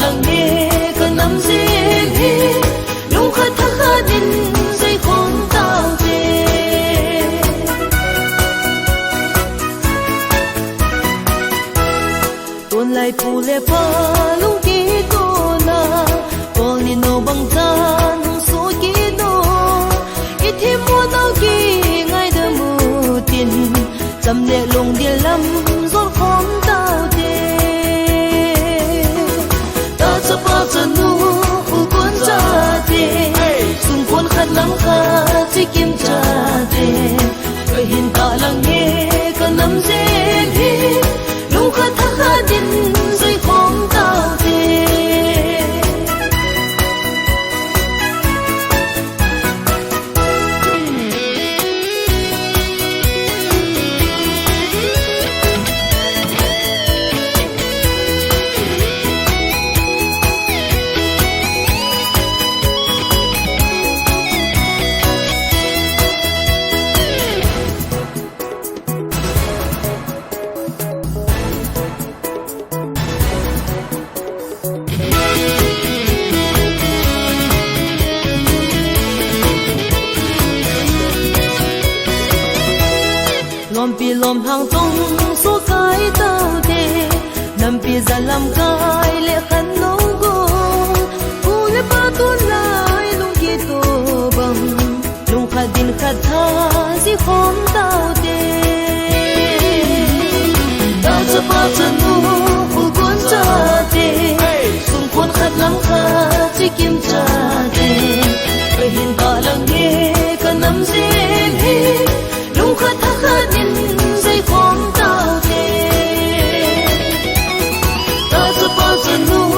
lang nghe cần nắm dễ hi nung khát thác khát in dây khôn tao về tuôn lại phù lệ pa lung kí cô na cô ni nô bằng tan hung số kí nô ít thêm mua tao kí ngay đơ mù tiền chăm lệ lùng địa lâm rót khóm tao thế ta chấp bao chân nu u cuốn cha thế xung quanh khát lắm khát chỉ kiếm cha thế vậy hiện tại lắng nghe cần nắm dễ hi nung khát thác khát in dây khóm tao thế lom pi lom hang tung số cái tao thế nằm pi ra làm cái lệ khăn nấu gồm u lệ ba tuôn lại lung kia tô bằng lung khát din khát tha gì khom tao thế tao chấp bao chân nu u cuốn cha thế xung quanh khát lắm khát chỉ kiếm cha thế vậy hiện tại lắng nghe cần nắm dễ hi nung khát thác khát in dây khóm tao thế ta chấp bao chân nu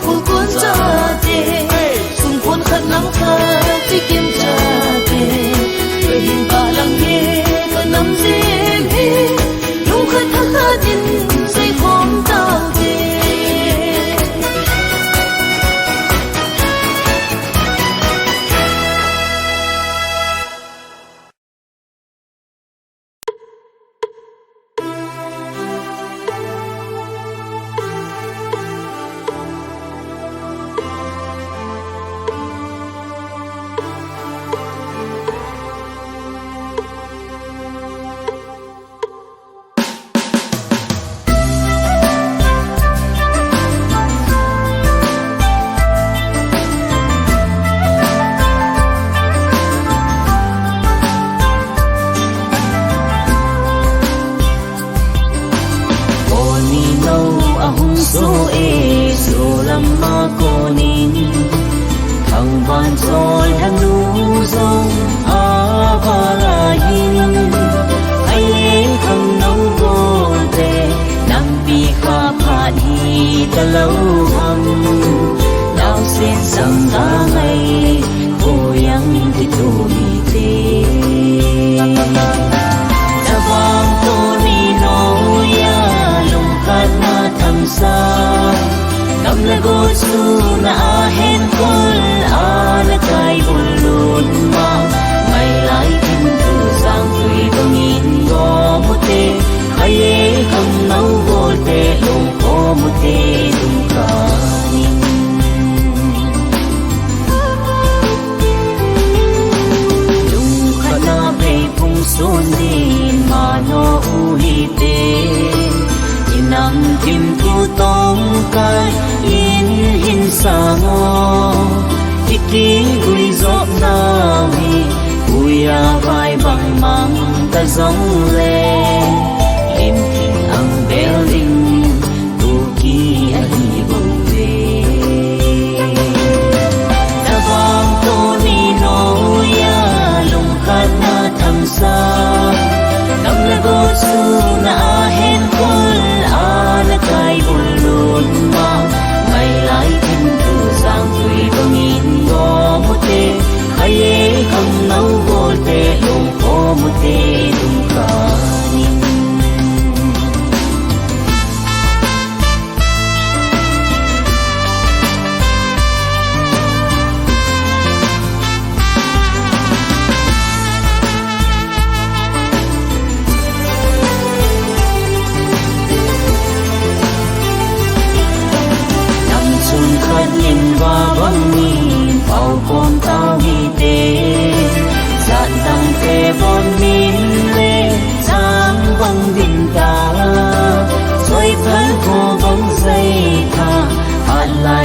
u cuốn cha thế xung quanh khát lắm khát chỉ kiếm cha thế vậy hiện tại lắng nghe cần nắm dễ hi nung khát thác khát in dây khóm tao thế số e số lắm mà cô nín thằng van rồi thằng nu rong à và là hin ai thằng nấu vô tê nằm bị khá phạt hi ta lâu hầm đau xin rằng ta ngày cô yang thì tôi tê ta vang tôi mi nói lung khát na tham sa cầm la go su na hen kol a la kai bulun ma ngày lại thêm từ sang tùy đông in go một tê khai không nấu vô tê lung có một tê lung cả lung khát na về phung xuân đi mà nó u hi tê nằm tim thu tông cay in hin sa ngô tiki gui gió na mi gui a vai bằng mang ta giống lên em kinh ang building tu ki a hi bông về ta vang tô ni no ya lung khát na tham sa cầm la go su na hen kol la kai bulun ma ngày lại thêm từ sang tùy đông in go một tê khai không nấu vô tê lung có một tê lung cả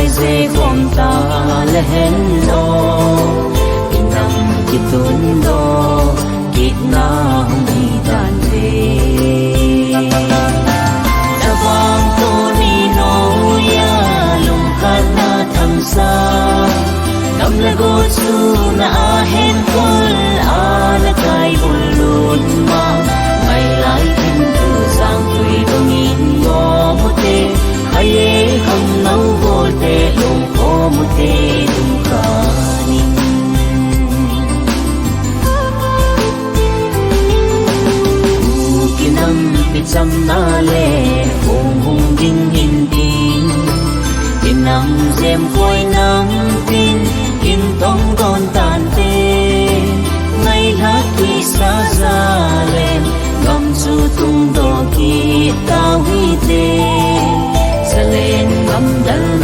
lai dê khom ta le hen lo inam kitun do kitna humi dan ve Tawang to ni no ya lung kana tham sa Nam la go su na hen kol ala kai bulun ma Mai lai tin tu sang tui dong in ngo mo te Haye ham nau go te lung ko mo te lung ka nin Kinam picham na le hung hung ding hin din Kinam zem khoi nam tin Kim tong don tan te Ngay hát quy sa ra lên Ngâm su tung do ki tao huy te Sa lên ngâm dal